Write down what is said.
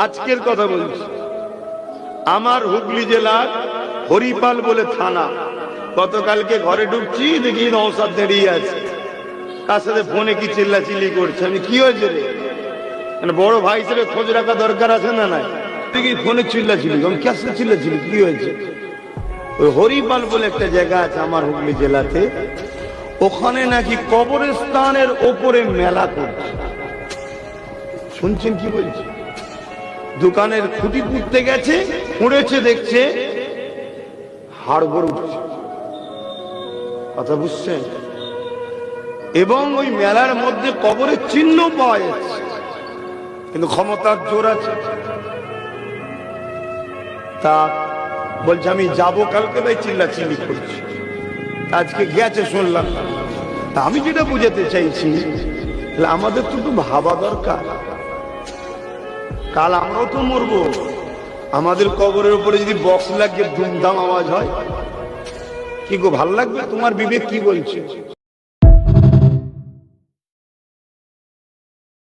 আজকের কথা বলছি। আমার হুগলি জেলার হরিপাল বলে থানা, গতকালকে ঘরে ঢুকছি, দেখি নওশাদ দাঁড়িয়ে আছে, তার সাথে ফোনে কি চিল্লাচিল্লি করছে। আমি কি হয়েছে রে, মানে বড় ভাই হিসেবে খোঁজ রাখা দরকার আছে না নাই? দেখি ফোনে চিল্লাচিল্লি, আমি কি আসলে চিল্লাচিল্লি, কি হয়েছে? ওই হরিপাল বলে একটা জায়গা আছে আমার হুগলি জেলাতে, ওখানে নাকি কবরস্থানের ওপরে মেলা করছে। শুনছেন কি বলছে? দোকানের খুঁটি পুঁততে গেছে, পুড়েছে, দেখছে হাড়গোড় উঠছে। কথা বুঝছেন? এবং ওই মেলার মধ্যে কবরের চিহ্ন পাওয়া যাচ্ছে, কিন্তু ক্ষমতার জোর আছে। তা বলছে আমি যাবো কালকে, ভাই চিল্লাচিল্লি করছি। আজকে গেছে শুনলাম। তা আমি যেটা বুঝাতে চাইছি, আমাদের তো একটু ভাবা দরকার, কাল আমরাও তো মরবো। আমাদের কবরের উপরে যদি বক্স লাগিয়ে ধুমধাম আওয়াজ হয়, কি গো ভাল লাগবে? তোমার বিবেক কি বলছে?